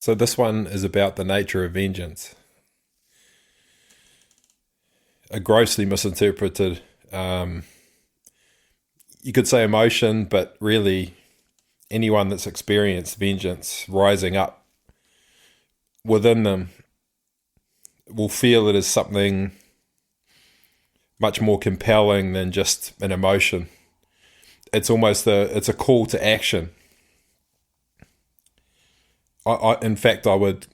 So this one is about the nature of vengeance. A grossly misinterpreted, um, you could say emotion, but really anyone that's experienced vengeance rising up within them will feel it as something much more compelling than just an emotion. It's a call to action. In fact, I would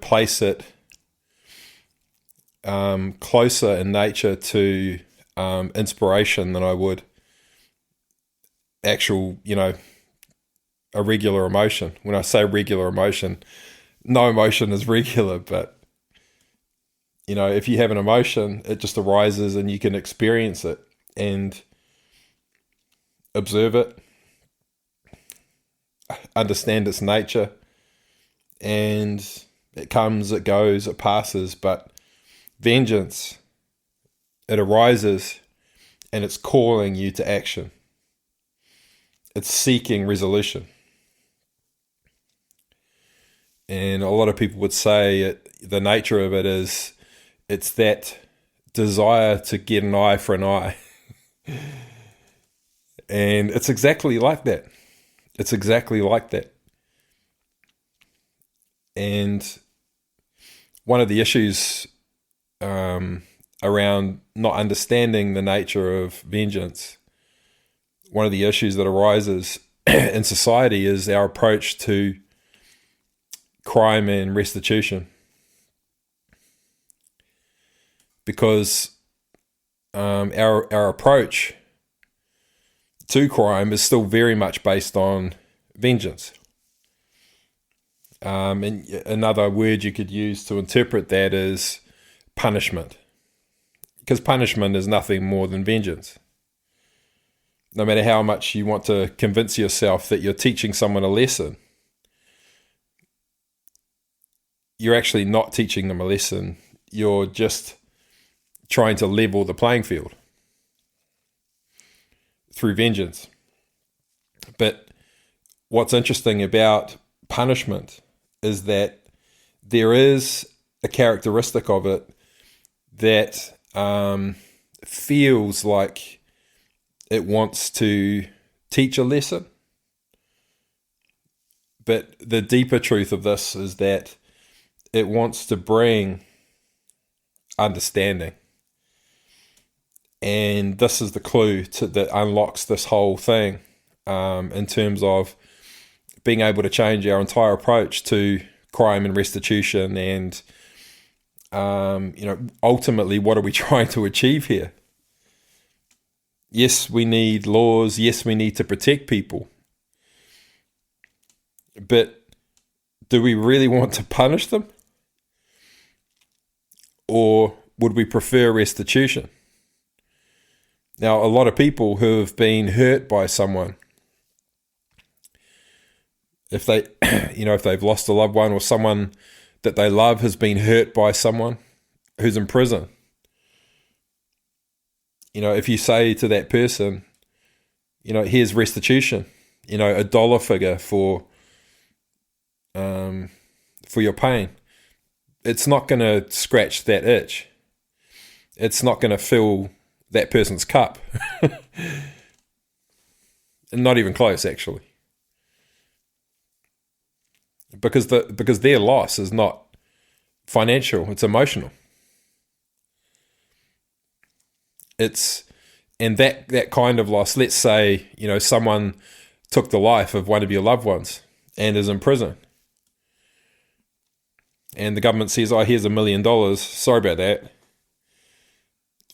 place it closer in nature to inspiration than I would actual, a regular emotion. When I say regular emotion, no emotion is regular, but if you have an emotion, it just arises and you can experience it and observe it, understand its nature, and it comes, it goes, it passes. But vengeance, it arises and it's calling you to action. It's seeking resolution. And a lot of people would say the nature of it is it's that desire to get an eye for an eye. And it's exactly like that. It's exactly like that. And one of the issues around not understanding the nature of vengeance, one of the issues that arises in society is our approach to crime and restitution. Because our approach to crime is still very much based on vengeance. And another word you could use to interpret that is punishment. Because punishment is nothing more than vengeance. No matter how much you want to convince yourself that you're teaching someone a lesson, you're actually not teaching them a lesson. You're just trying to level the playing field through vengeance. But what's interesting about punishment is that there is a characteristic of it that feels like it wants to teach a lesson. But the deeper truth of this is that it wants to bring understanding. And this is the clue that unlocks this whole thing in terms of being able to change our entire approach to crime and restitution. And, ultimately, what are we trying to achieve here? Yes, we need laws. Yes, we need to protect people. But do we really want to punish them? Or would we prefer restitution? Now, a lot of people who have been hurt by someone, if they, if they've lost a loved one or someone that they love has been hurt by someone who's in prison, if you say to that person, here's restitution, a dollar figure for your pain, it's not going to scratch that itch. It's not going to fill that person's cup. Not even close, actually. Because their loss is not financial, it's emotional. And that kind of loss, let's say, someone took the life of one of your loved ones and is in prison. And the government says, oh, here's $1 million, sorry about that.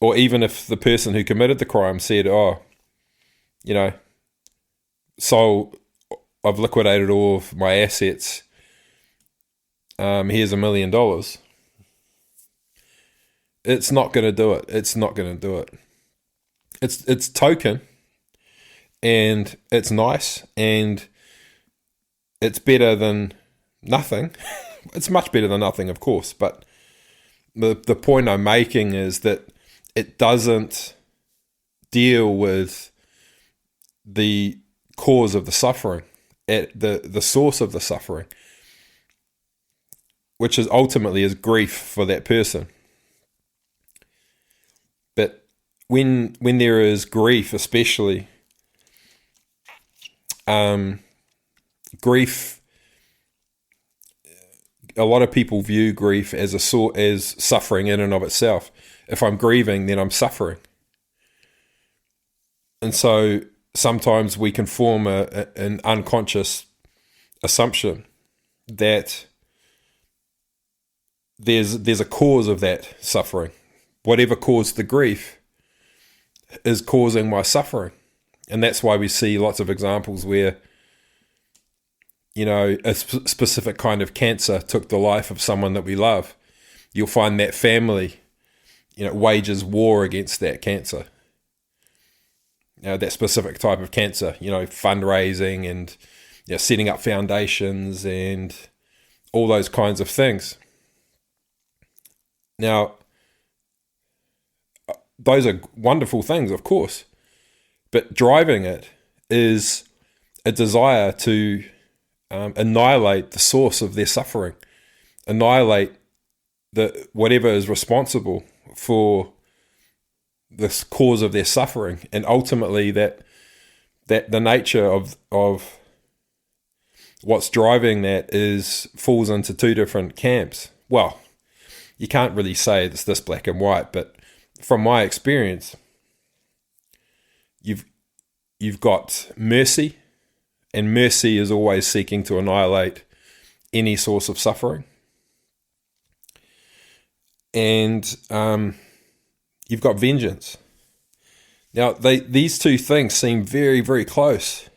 Or even if the person who committed the crime said, oh, so I've liquidated all of my assets, here's $1 million. It's not going to do it. It's not going to do it. It's token, and it's nice, and it's better than nothing. It's much better than nothing, of course, but the point I'm making is that it doesn't deal with the cause of the suffering, at the source of the suffering. which is ultimately is grief for that person. But when there is grief, especially, grief, a lot of people view grief as as suffering in and of itself. If I'm grieving, then I'm suffering. And so sometimes we can form an unconscious assumption that there's a cause of that suffering. Whatever caused the grief is causing my suffering. And that's why we see lots of examples where, a specific kind of cancer took the life of someone that we love. You'll find that family, wages war against that cancer. That specific type of cancer, fundraising and setting up foundations and all those kinds of things. Now, those are wonderful things, of course, but driving it is a desire to annihilate the source of their suffering, annihilate whatever is responsible for this cause of their suffering, and ultimately that the nature of what's driving that falls into two different camps. Well, you can't really say it's this black and white, but from my experience, you've got mercy, and mercy is always seeking to annihilate any source of suffering. And you've got vengeance. Now, these two things seem very, very close.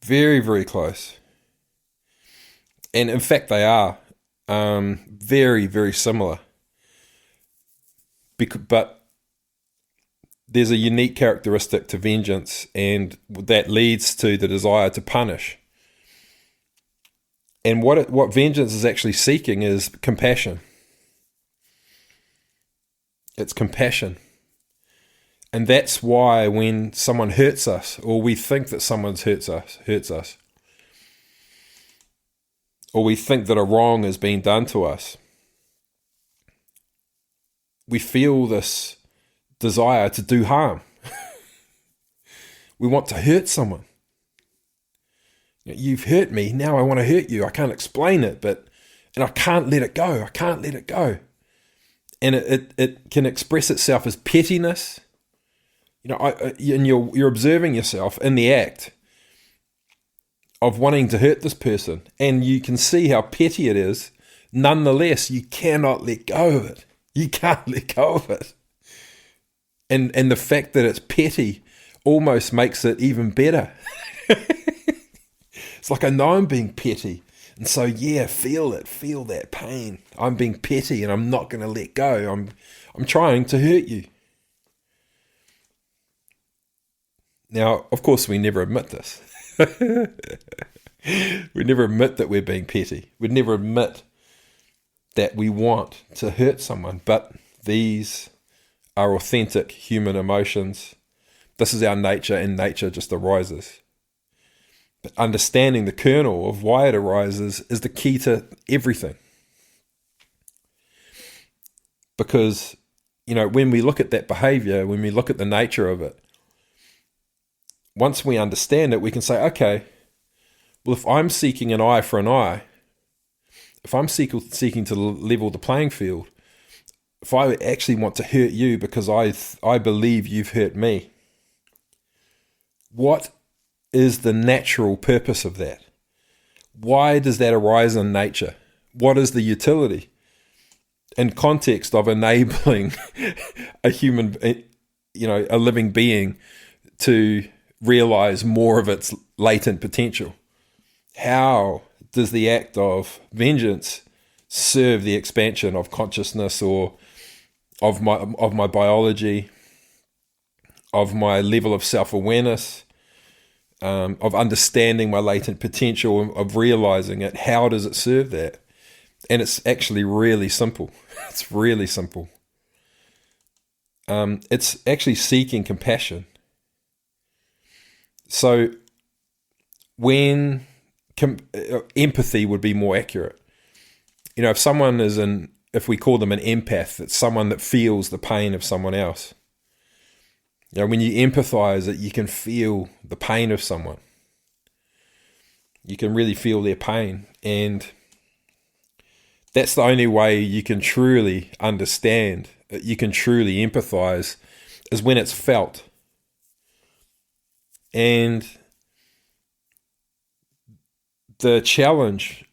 Very, very close. And in fact, they are very, very similar. But there's a unique characteristic to vengeance, and that leads to the desire to punish. And what vengeance is actually seeking is compassion. It's compassion. And that's why when someone hurts us, or we think that someone hurts us, or we think that a wrong is being done to us, we feel this desire to do harm. We want to hurt someone. You've hurt me, now I want to hurt you. I can't explain it, and I can't let it go. I can't let it go. And it can express itself as pettiness. And you're observing yourself in the act of wanting to hurt this person, and you can see how petty it is. Nonetheless, you cannot let go of it. You can't let go of it. And the fact that it's petty almost makes it even better. It's like, I know I'm being petty. And so, feel it, feel that pain. I'm being petty and I'm not going to let go. I'm trying to hurt you. Now, of course, we never admit this. We never admit that we're being petty. We never admit that we want to hurt someone. But these are authentic human emotions. This is our nature, and nature just arises. But understanding the kernel of why it arises is the key to everything. Because, when we look at that behavior, when we look at the nature of it, once we understand it, we can say, okay, well, if I'm seeking an eye for an eye, if I'm seeking to level the playing field, if I actually want to hurt you because I believe you've hurt me, what is the natural purpose of that? Why does that arise in nature? What is the utility in context of enabling a human, a living being to realize more of its latent potential? How does the act of vengeance serve the expansion of consciousness, or of my biology, of my level of self-awareness, of understanding my latent potential, of realizing it? How does it serve that? And it's actually really simple. It's really simple. It's actually seeking compassion. So when empathy would be more accurate. if we call them an empath, it's someone that feels the pain of someone else. When you empathize it, you can feel the pain of someone. You can really feel their pain. And that's the only way you can truly understand, you can truly empathize, is when it's felt. And the challenge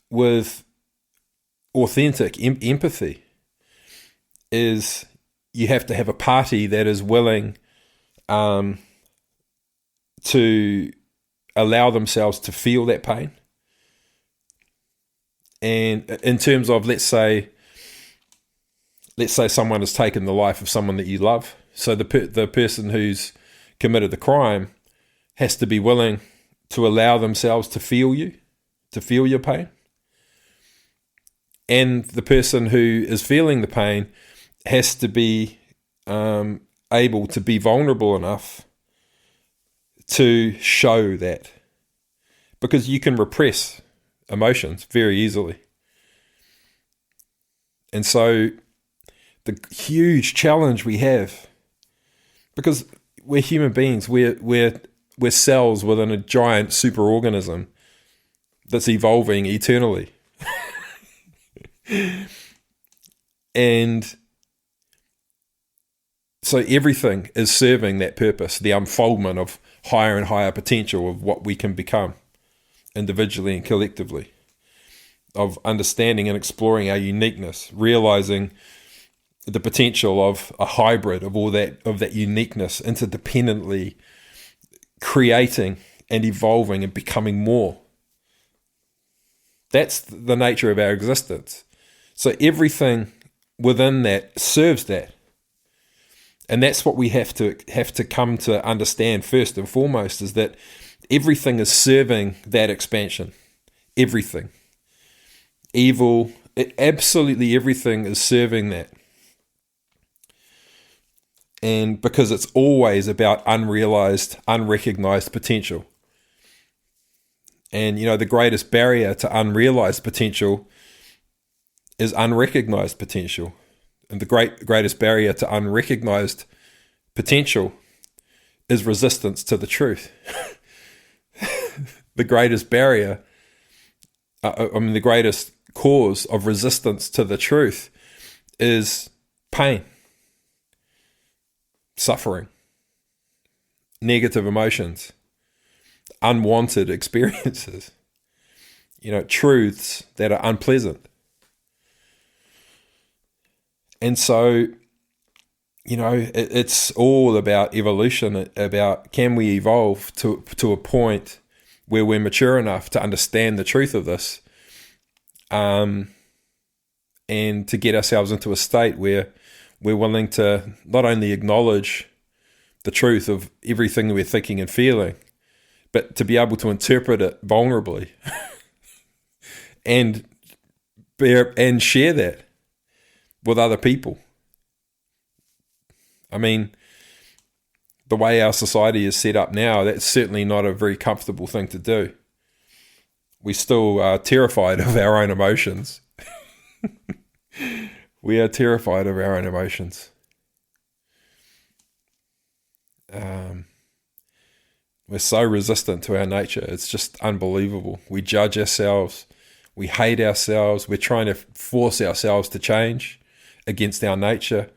with authentic empathy is you have to have a party that is willing to allow themselves to feel that pain. And in terms of, let's say someone has taken the life of someone that you love. So the person who's committed the crime has to be willing to allow themselves to feel your pain. And the person who is feeling the pain has to be able to be vulnerable enough to show that. Because you can repress emotions very easily. And so the huge challenge we have, because we're human beings, we're cells within a giant superorganism that's evolving eternally. And so everything is serving that purpose, the unfoldment of higher and higher potential of what we can become individually and collectively, of understanding and exploring our uniqueness, realizing the potential of a hybrid of all that uniqueness, interdependently creating and evolving and becoming more. That's the nature of our existence. So everything within that serves that. And that's what we have to come to understand first and foremost, is that everything is serving that expansion. Everything. Evil, absolutely everything is serving that. And because it's always about unrealized, unrecognized potential. And, the greatest barrier to unrealized potential is unrecognized potential. And the greatest barrier to unrecognized potential is resistance to the truth. The greatest barrier, the greatest cause of resistance to the truth is pain, suffering, negative emotions, unwanted experiences, truths that are unpleasant. And so, it's all about evolution, about can we evolve to a point where we're mature enough to understand the truth of this, and to get ourselves into a state where we're willing to not only acknowledge the truth of everything we're thinking and feeling, but to be able to interpret it vulnerably and share that with other people. I mean, the way our society is set up now, that's certainly not a very comfortable thing to do. We still are terrified of our own emotions. We are terrified of our own emotions. We're so resistant to our nature. It's just unbelievable. We judge ourselves. We hate ourselves. We're trying to force ourselves to change against our nature.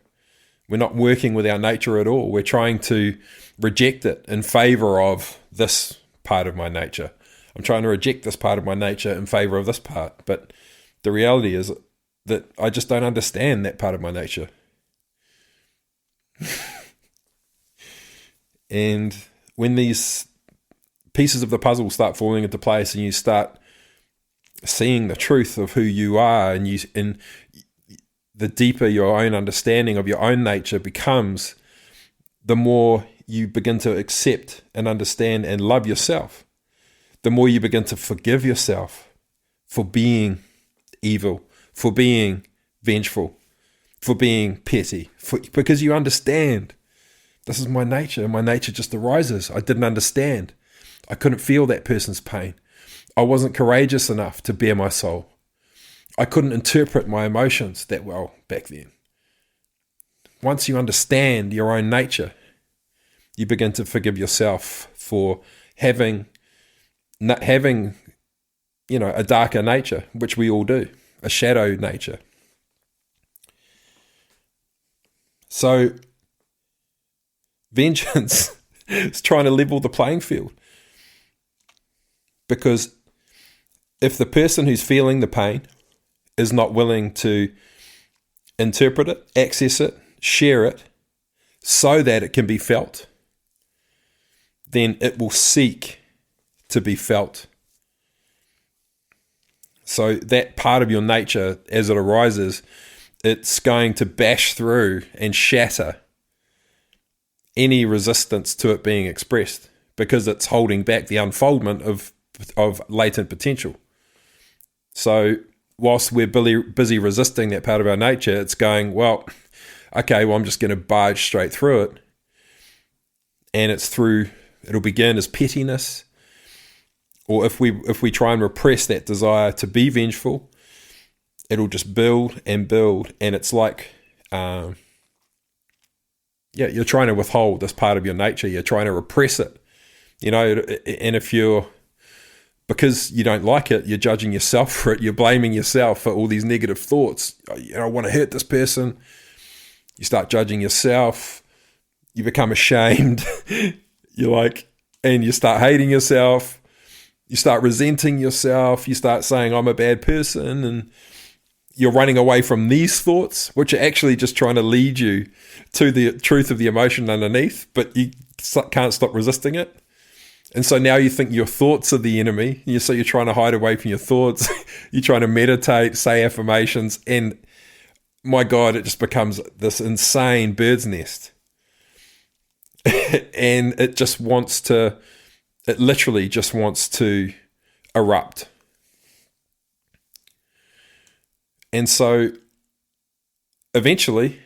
We're not working with our nature at all. We're trying to reject it in favor of this part of my nature. I'm trying to reject this part of my nature in favor of this part. But the reality is that I just don't understand that part of my nature. And when these pieces of the puzzle start falling into place and you start seeing the truth of who you are, and the deeper your own understanding of your own nature becomes, the more you begin to accept and understand and love yourself. The more you begin to forgive yourself for being evil, for being vengeful, for being petty, because you understand, this is my nature, and my nature just arises. I didn't understand. I couldn't feel that person's pain. I wasn't courageous enough to bare my soul. I couldn't interpret my emotions that well back then. Once you understand your own nature, you begin to forgive yourself for having a darker nature, which we all do, a shadow nature. So vengeance is trying to level the playing field. Because if the person who's feeling the pain is not willing to interpret it, access it, share it, so that it can be felt, then it will seek to be felt. So that part of your nature, as it arises, it's going to bash through and shatter any resistance to it being expressed, because it's holding back the unfoldment of latent potential. So whilst we're busy resisting that part of our nature, it's going, well, okay, well, I'm just going to barge straight through it. And it'll begin as pettiness. Or if we try and repress that desire to be vengeful, it'll just build and build. And it's like, you're trying to withhold this part of your nature. You're trying to repress it, and because you don't like it, you're judging yourself for it. You're blaming yourself for all these negative thoughts. I want to hurt this person. You start judging yourself. You become ashamed. And you start hating yourself. You start resenting yourself. You start saying, I'm a bad person. And you're running away from these thoughts, which are actually just trying to lead you to the truth of the emotion underneath, but you can't stop resisting it. And so now you think your thoughts are the enemy. So you're trying to hide away from your thoughts. You're trying to meditate, say affirmations, and my God, it just becomes this insane bird's nest. And it literally just wants to erupt. And so eventually,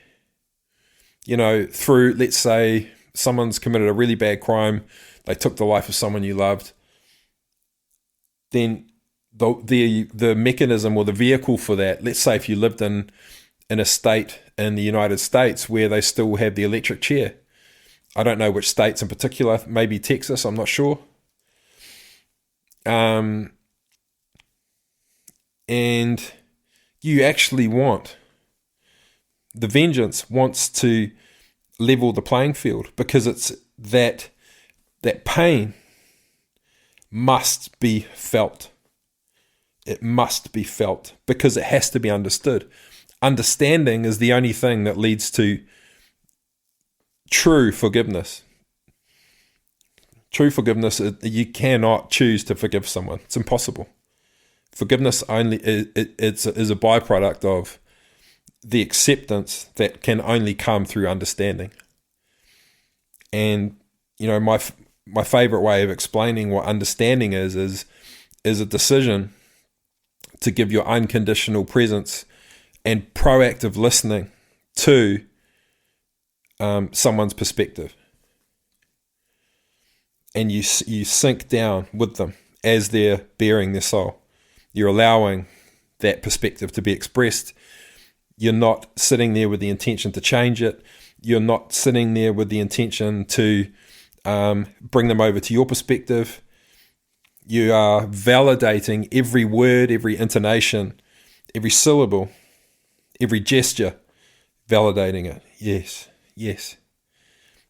through, let's say, someone's committed a really bad crime, they took the life of someone you loved, then the mechanism or the vehicle for that, let's say if you lived in a state in the United States where they still have the electric chair. I don't know which states in particular, maybe Texas, I'm not sure. And you actually the vengeance wants to level the playing field, because it's that pain must be felt. It must be felt because it has to be understood. Understanding is the only thing that leads to true forgiveness. True forgiveness, you cannot choose to forgive someone. It's impossible. Forgiveness only is a byproduct of the acceptance that can only come through understanding. And my favorite way of explaining what understanding is a decision to give your unconditional presence and proactive listening to someone's perspective. And you sink down with them as they're bearing their soul. You're allowing that perspective to be expressed. You're not sitting there with the intention to change it. You're not sitting there with the intention to bring them over to your perspective. You are validating every word, every intonation, every syllable, every gesture, validating it. Yes, yes,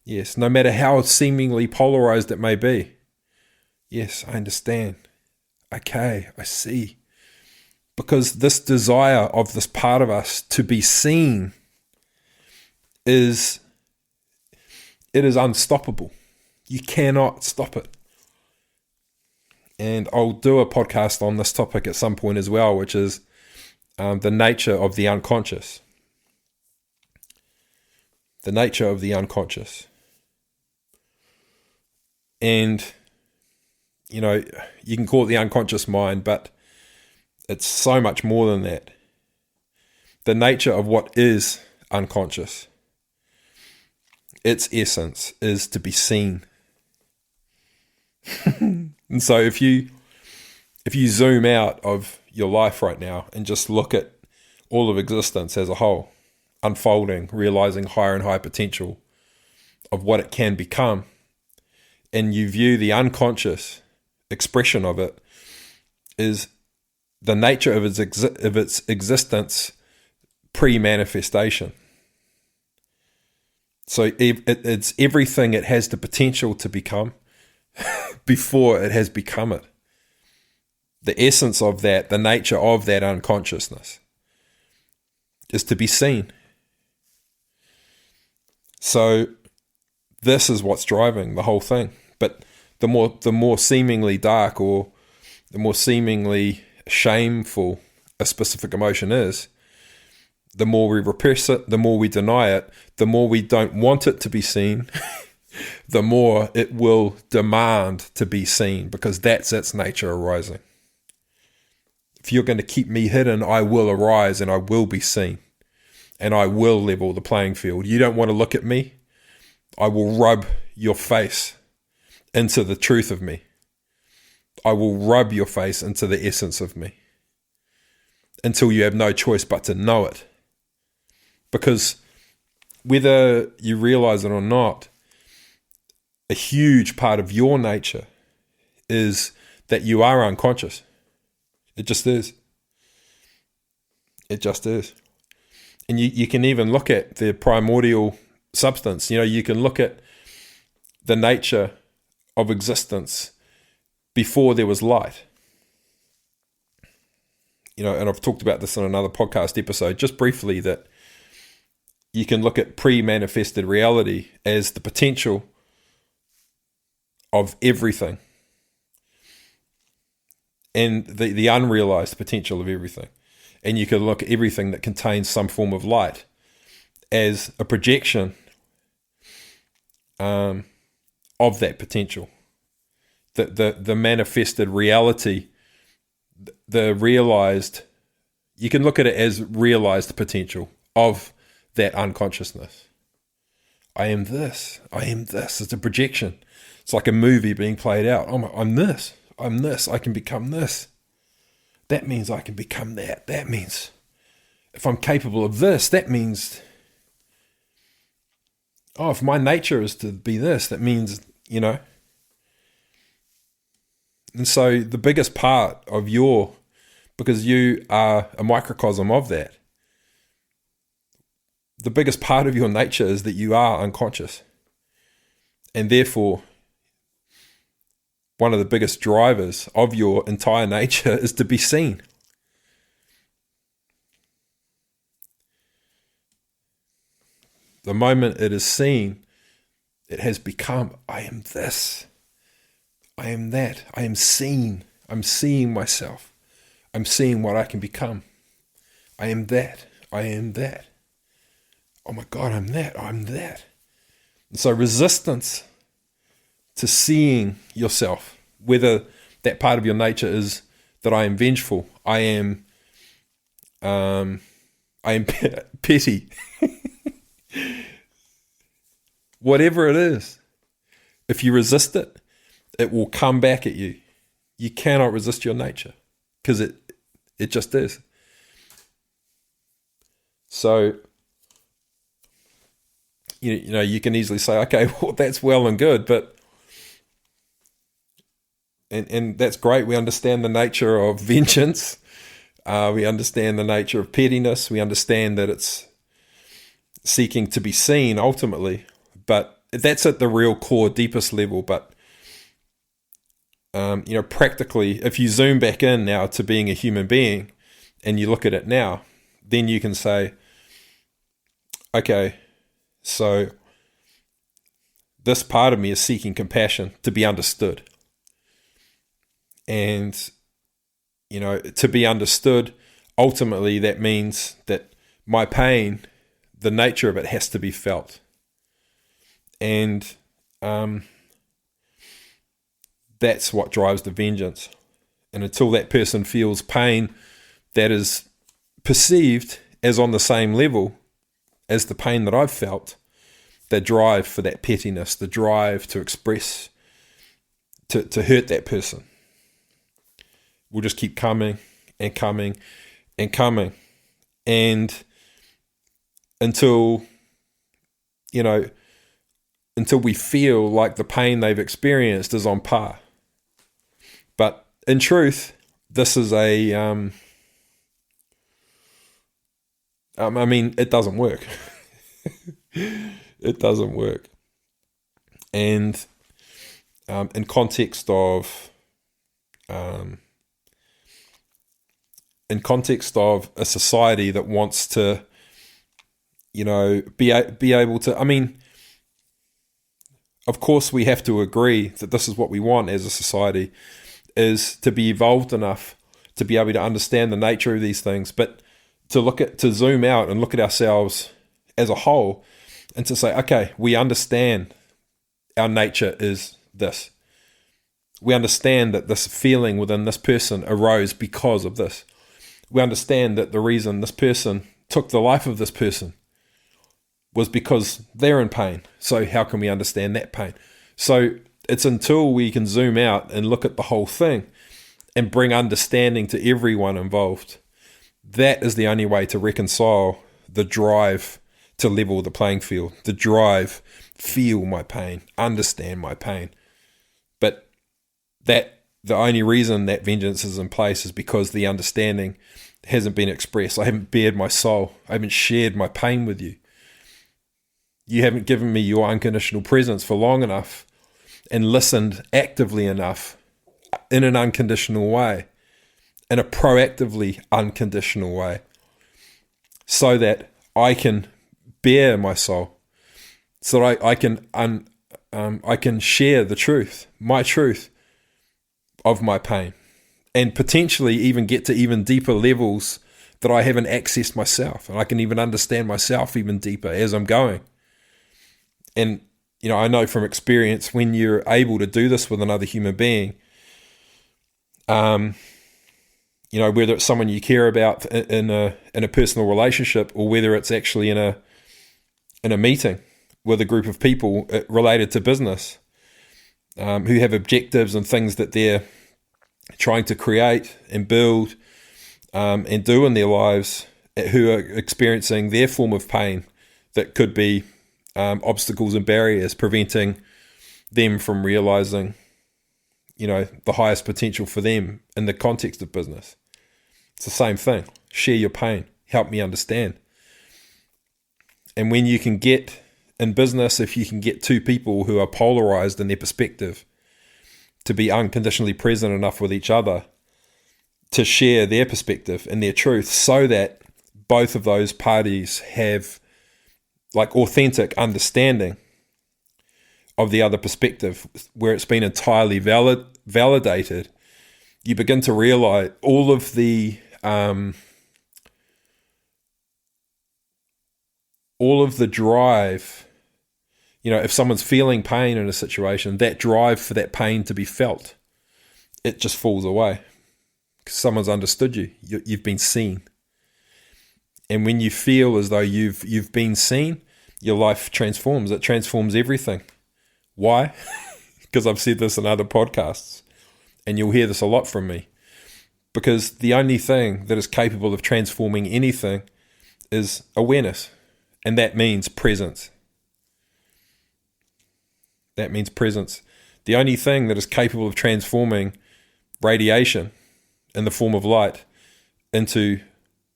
yes. No matter how seemingly polarized it may be. Yes, I understand. Okay, I see. Because this desire of this part of us to be seen is unstoppable. You cannot stop it. And I'll do a podcast on this topic at some point as well, which is the nature of the unconscious. The nature of the unconscious. And, you can call it the unconscious mind, but it's so much more than that. The nature of what is unconscious, its essence is to be seen. And so if you zoom out of your life right now and just look at all of existence as a whole, unfolding, realizing higher and higher potential of what it can become, and you view the unconscious expression of it is the nature of its existence pre-manifestation. So it's everything it has the potential to become before it has become it. The essence of that, the nature of that unconsciousness is to be seen. So this is what's driving the whole thing. But the more seemingly dark or the more seemingly shameful a specific emotion is, the more we repress it, the more we deny it, the more we don't want it to be seen, the more it will demand to be seen, because that's its nature arising. If you're going to keep me hidden, I will arise and I will be seen, and I will level the playing field. You don't want to look at me? I will rub your face into the truth of me. I will rub your face into the essence of me until you have no choice but to know it. Because whether you realize it or not, a huge part of your nature is that you are unconscious. It just is. It just is. And you can even look at the primordial substance. You can look at the nature of existence before there was light. And I've talked about this in another podcast episode, just briefly, that you can look at pre-manifested reality as the potential of everything and the unrealized potential of everything. And you can look at everything that contains some form of light as a projection of that potential. The manifested reality, the realized, you can look at it as realized potential of that unconsciousness. I am this. I am this. It's a projection. It's like a movie being played out. I'm this. I'm this. I can become this. That means I can become that. That means if I'm capable of this, that means, if my nature is to be this, that means, And so the biggest part of because you are a microcosm of that, the biggest part of your nature is that you are unconscious. And therefore, one of the biggest drivers of your entire nature is to be seen. The moment it is seen, it has become, I am this. I am that. I am seen. I'm seeing myself. I'm seeing what I can become. I am that. I am that. Oh my God, I'm that. I'm that. And so resistance to seeing yourself, whether that part of your nature is that I am vengeful, I am petty, whatever it is, if you resist it, it will come back at you. You cannot resist your nature because it just is. So, you can easily say, okay, well, that's well and good, but and that's great. We understand the nature of vengeance. We understand the nature of pettiness. We understand that it's seeking to be seen ultimately, but that's at the real core, deepest level. But practically, if you zoom back in now to being a human being and you look at it now, then you can say, okay, so this part of me is seeking compassion, to be understood. And, to be understood, ultimately that means that my pain, the nature of it has to be felt. And that's what drives the vengeance. And until that person feels pain that is perceived as on the same level as the pain that I've felt, the drive for that pettiness, the drive to express, to hurt that person, will just keep coming and coming and coming. And until we feel like the pain they've experienced is on par. But in truth, this is it doesn't work. It doesn't work. And in context of a society that wants to, be able to, of course we have to agree that this is what we want as a society, is to be evolved enough to be able to understand the nature of these things, but to zoom out and look at ourselves as a whole and to say, okay, we understand our nature is this. We understand that this feeling within this person arose because of this. We understand that the reason this person took the life of this person was because they're in pain. So how can we understand that pain? So it's until we can zoom out and look at the whole thing and bring understanding to everyone involved, that is the only way to reconcile the drive to level the playing field, the drive, feel my pain, understand my pain. But the only reason that vengeance is in place is because the understanding hasn't been expressed. I haven't bared my soul. I haven't shared my pain with you. You haven't given me your unconditional presence for long enough and listened actively enough in an unconditional way, in a proactively unconditional way, so that I can bare my soul, so that I can share the truth, my truth of my pain, and potentially even get to even deeper levels that I haven't accessed myself, and I can even understand myself even deeper as I'm going. And, I know from experience, when you're able to do this with another human being, whether it's someone you care about in a personal relationship, or whether it's actually in a meeting with a group of people related to business, who have objectives and things that they're trying to create and build and do in their lives, who are experiencing their form of pain that could be obstacles and barriers preventing them from realizing, the highest potential for them in the context of business. It's the same thing. Share your pain. Help me understand. And when you can get in business, if you can get two people who are polarized in their perspective to be unconditionally present enough with each other to share their perspective and their truth, so that both of those parties have authentic understanding of the other perspective, where it's been entirely validated, you begin to realize all of the drive. If someone's feeling pain in a situation, that drive for that pain to be felt, it just falls away because someone's understood you. You've been seen. And when you feel as though you've been seen, your life transforms. It transforms everything. Why? Because I've said this in other podcasts, and you'll hear this a lot from me. Because the only thing that is capable of transforming anything is awareness. And that means presence. That means presence. The only thing that is capable of transforming radiation in the form of light into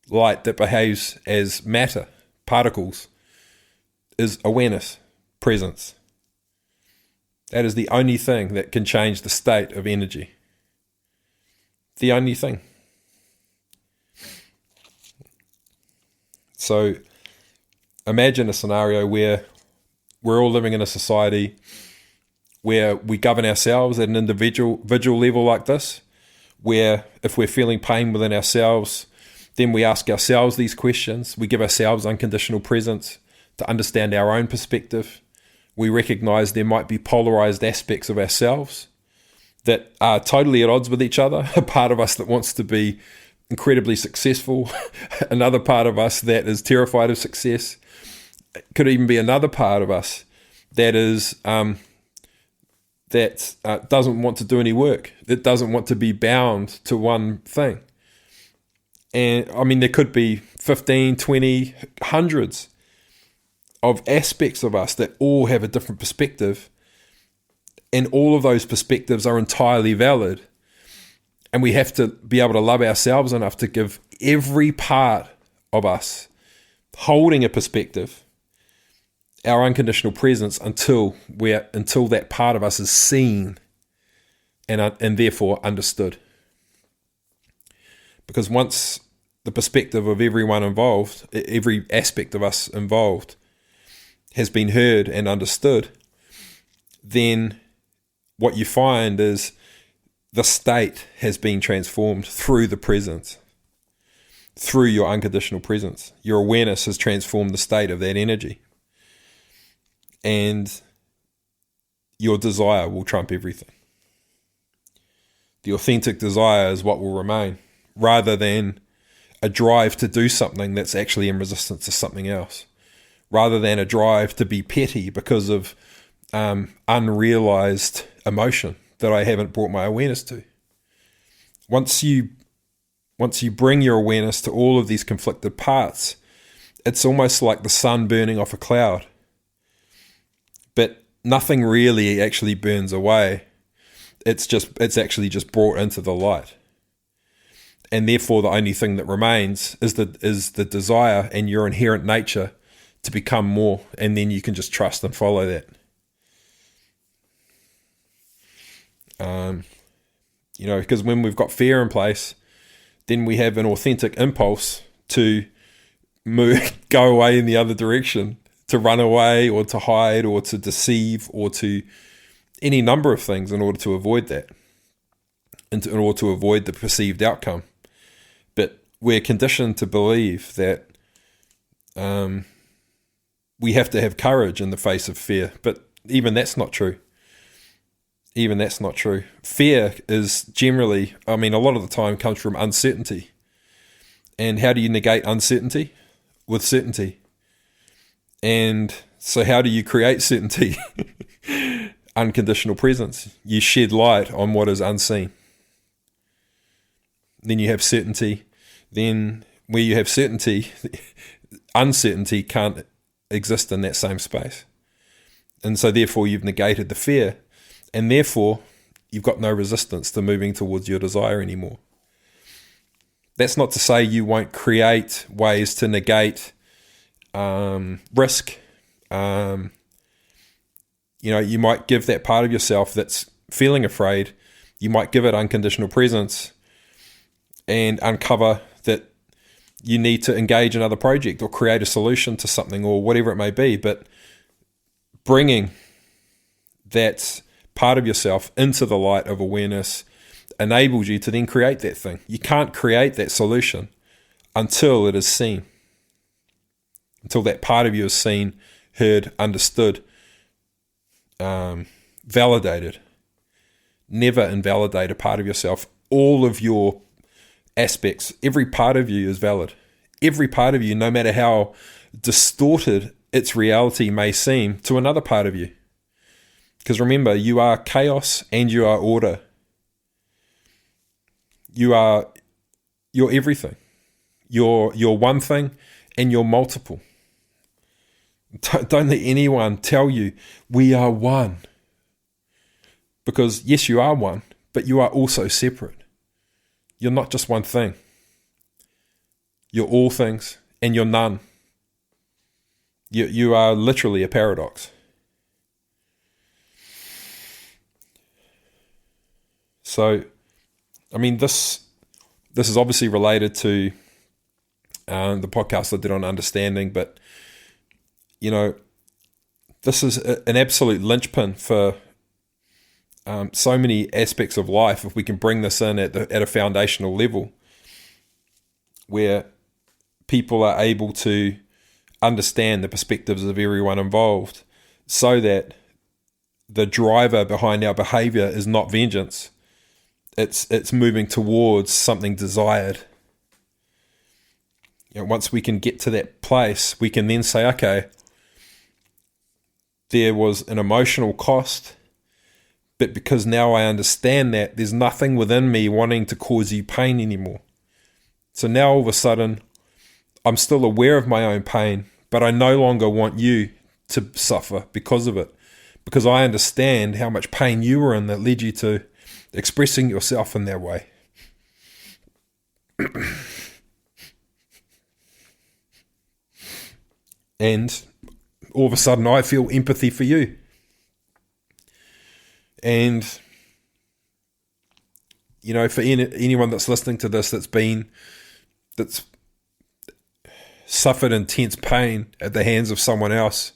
light that behaves as matter, particles, is awareness, presence. That is the only thing that can change the state of energy. The only thing. So imagine a scenario where we're all living in a society where we govern ourselves at an individual level like this, where if we're feeling pain within ourselves, then we ask ourselves these questions. We give ourselves unconditional presence to understand our own perspective. We recognize there might be polarized aspects of ourselves that are totally at odds with each other. A part of us that wants to be incredibly successful, another part of us that is terrified of success. It could even be another part of us that is doesn't want to do any work, that doesn't want to be bound to one thing. And I mean, there could be 15, 20, hundreds of aspects of us that all have a different perspective. And all of those perspectives are entirely valid. And we have to be able to love ourselves enough to give every part of us holding a perspective our unconditional presence until that part of us is seen and therefore understood. Because once the perspective of everyone involved, every aspect of us involved, has been heard and understood, then what you find is the state has been transformed through the presence, through your unconditional presence. Your awareness has transformed the state of that energy. And your desire will trump everything. The authentic desire is what will remain, rather than a drive to do something that's actually in resistance to something else, rather than a drive to be petty because of unrealized emotion that I haven't brought my awareness to. Once you bring your awareness to all of these conflicted parts, it's almost like the sun burning off a cloud. But nothing really actually burns away. It's actually just brought into the light. And therefore the only thing that remains is the desire and your inherent nature to become more, and then you can just trust and follow that. Because when we've got fear in place, then we have an authentic impulse to go away in the other direction, to run away or to hide or to deceive or to any number of things in order to avoid that, in order to avoid the perceived outcome. But we're conditioned to believe that we have to have courage in the face of fear, but even that's not true. Even that's not true. Fear is generally, a lot of the time comes from uncertainty. And how do you negate uncertainty? With certainty. And so how do you create certainty? Unconditional presence. You shed light on what is unseen. Then you have certainty. Then where you have certainty, uncertainty can't exist in that same space. And so therefore you've negated the fear. And therefore, you've got no resistance to moving towards your desire anymore. That's not to say you won't create ways to negate risk. You might give that part of yourself that's feeling afraid, you might give it unconditional presence and uncover that you need to engage another project or create a solution to something or whatever it may be. But bringing that part of yourself into the light of awareness enables you to then create that thing. You can't create that solution until it is seen, until that part of you is seen, heard, understood, validated. Never invalidate a part of yourself. All of your aspects, every part of you is valid. Every part of you, no matter how distorted its reality may seem to another part of you. Because remember, you are chaos and you are order. You're everything. You're one thing and you're multiple. Don't let anyone tell you we are one. Because yes, you are one, but you are also separate. You're not just one thing. You're all things and you're none. You are literally a paradox. So, this is obviously related to the podcast I did on understanding, but, this is an absolute linchpin for so many aspects of life. If we can bring this in at a foundational level where people are able to understand the perspectives of everyone involved so that the driver behind our behavior is not vengeance. It's moving towards something desired. Once we can get to that place, we can then say, okay, there was an emotional cost, but because now I understand that, there's nothing within me wanting to cause you pain anymore. So now all of a sudden, I'm still aware of my own pain, but I no longer want you to suffer because of it, because I understand how much pain you were in that led you to expressing yourself in that way. And all of a sudden I feel empathy for you. And, you know, for anyone that's listening to this that's suffered intense pain at the hands of someone else,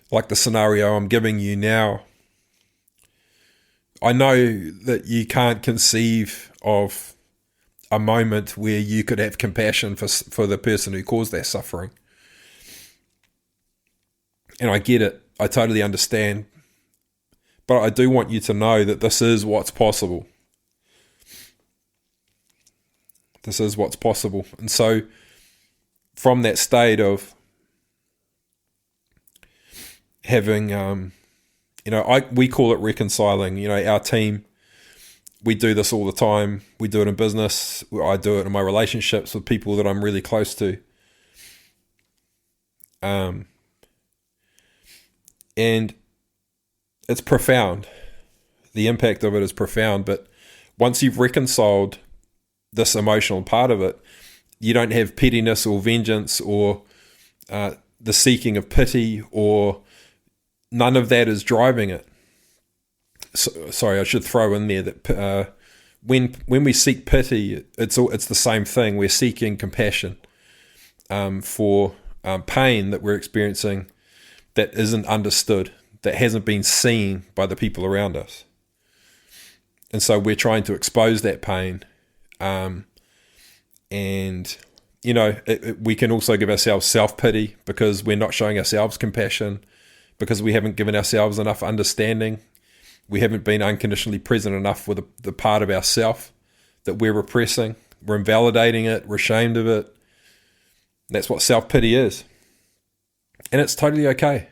like the scenario I'm giving you now, I know that you can't conceive of a moment where you could have compassion for the person who caused that suffering. And I get it. I totally understand. But I do want you to know that this is what's possible. This is what's possible. And so from that state of having, we call it reconciling. You know, our team, we do this all the time. We do it in business. I do it in my relationships with people that I'm really close to. And it's profound. The impact of it is profound. But once you've reconciled this emotional part of it, you don't have pettiness or vengeance or the seeking of pity, or none of that is driving it. Sorry, I should throw in there that when we seek pity, it's the same thing. We're seeking compassion for pain that we're experiencing that isn't understood, that hasn't been seen by the people around us. And so we're trying to expose that pain. And, you know, we can also give ourselves self-pity because we're not showing ourselves compassion, because we haven't given ourselves enough understanding. We haven't been unconditionally present enough with the part of ourself that we're repressing. We're invalidating it. We're ashamed of it. That's what self-pity is. And it's totally okay.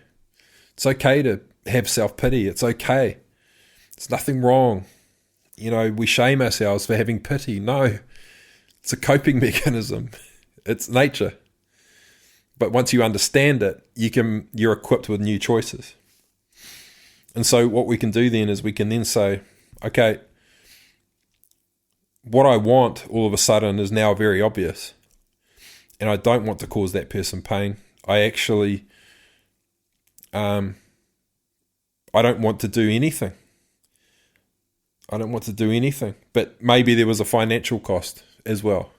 It's okay to have self-pity. It's okay. It's nothing wrong. You know, we shame ourselves for having pity. No, it's a coping mechanism. It's nature. But once you understand it, you're equipped with new choices. And so what we can do then is we can then say, okay, what I want all of a sudden is now very obvious. And I don't want to cause that person pain. I actually, I don't want to do anything. I don't want to do anything. But maybe there was a financial cost as well.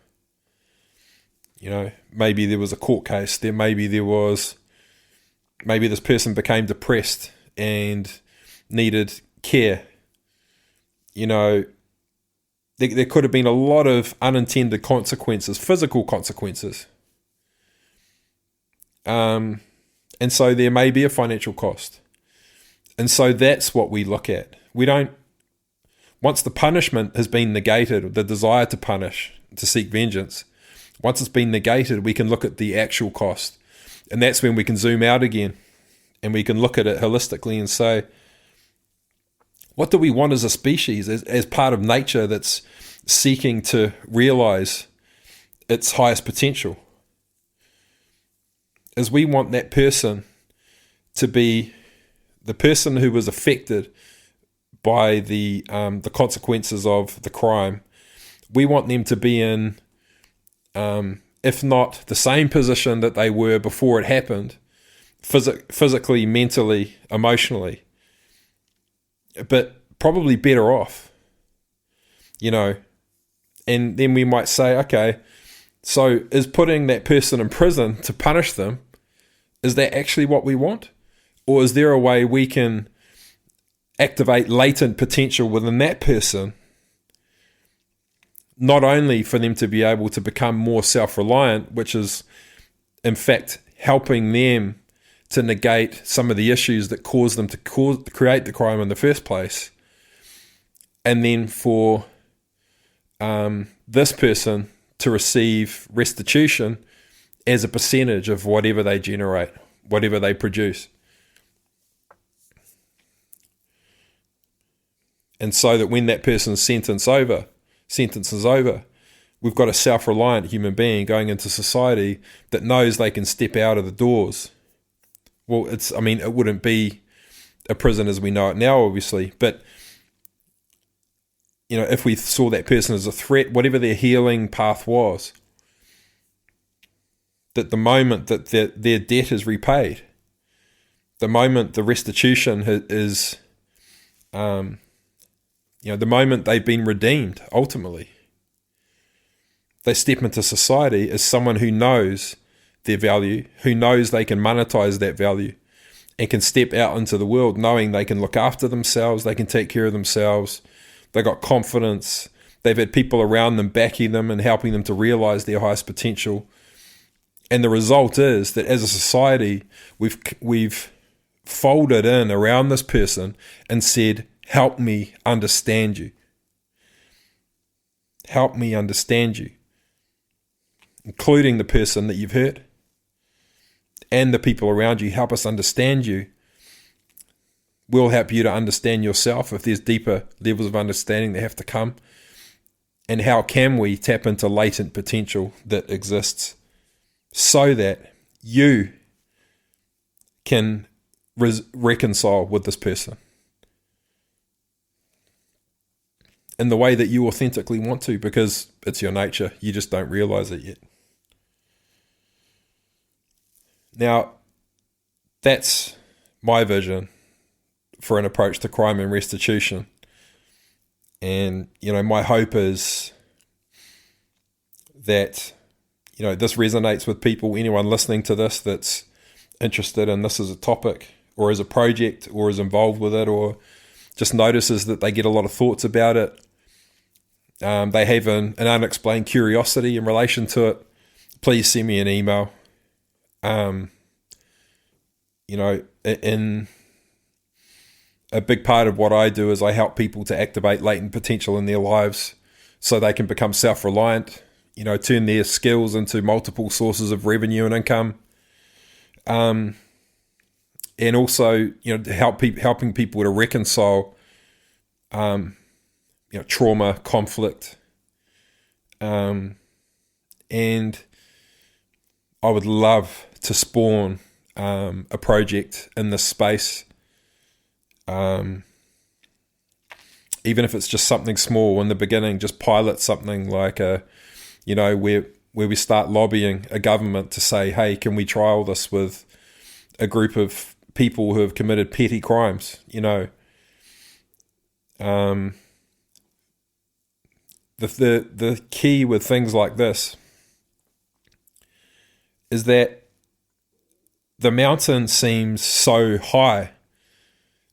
You know, maybe there was a court case. Maybe this person became depressed and needed care. You know, there could have been a lot of unintended consequences, physical consequences. And so there may be a financial cost. And so that's what we look at. Once the punishment has been negated, the desire to punish, to seek vengeance, once it's been negated, we can look at the actual cost. And that's when we can zoom out again and we can look at it holistically and say, what do we want as a species, as part of nature that's seeking to realize its highest potential? Is we want that person to be the person who was affected by the consequences of the crime. We want them to be in, if not the same position that they were before it happened, physically, mentally, emotionally, but probably better off, you know. And then we might say, okay, so is putting that person in prison to punish them, is that actually what we want? Or is there a way we can activate latent potential within that person, not only for them to be able to become more self-reliant, which is in fact helping them to negate some of the issues that caused them to create the crime in the first place, and then for this person to receive restitution as a percentage of whatever they generate, whatever they produce. And so that when that person's sentence is over, we've got a self-reliant human being going into society that knows they can step out of the doors. Well, it wouldn't be a prison as we know it now, obviously, but if we saw that person as a threat, whatever their healing path was, that the moment that their debt is repaid, the moment the restitution is, the moment they've been redeemed, ultimately, they step into society as someone who knows their value, who knows they can monetize that value, and can step out into the world knowing they can look after themselves, they can take care of themselves, they got confidence, they've had people around them backing them and helping them to realize their highest potential. And the result is that as a society, we've folded in around this person and said, help me understand you. Help me understand you. Including the person that you've hurt and the people around you. Help us understand you. We'll help you to understand yourself if there's deeper levels of understanding that have to come. And how can we tap into latent potential that exists so that you can reconcile with this person in the way that you authentically want to, because it's your nature. You just don't realize it yet. Now, that's my vision for an approach to crime and restitution. And, my hope is that, this resonates with people, anyone listening to this that's interested in this as a topic or as a project or is involved with it or just notices that they get a lot of thoughts about it. They have an unexplained curiosity in relation to it. Please send me an email. In a big part of what I do is I help people to activate latent potential in their lives so they can become self-reliant, turn their skills into multiple sources of revenue and income. And also, helping people to reconcile, trauma, conflict. And I would love to spawn a project in this space, even if it's just something small in the beginning. Just pilot something like where we start lobbying a government to say, hey, can we trial this with a group of people who have committed petty crimes? The key with things like this is that the mountain seems so high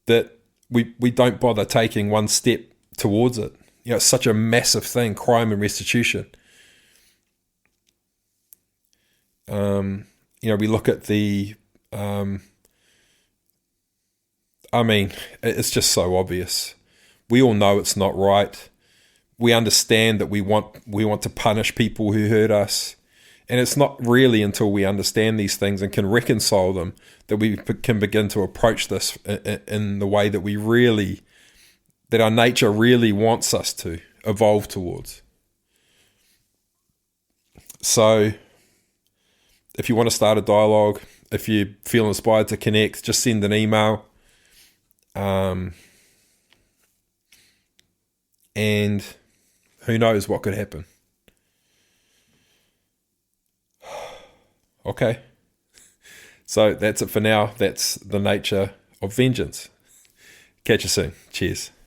that we don't bother taking one step towards it. It's such a massive thing, crime and restitution. We look at the, it's just so obvious. We all know it's not right. We understand that we want to punish people who hurt us. And it's not really until we understand these things and can reconcile them that we can begin to approach this in the way that that our nature really wants us to evolve towards. So if you want to start a dialogue, if you feel inspired to connect, just send an email. And who knows what could happen. Okay, so that's it for now. That's the nature of vengeance. Catch you soon. Cheers.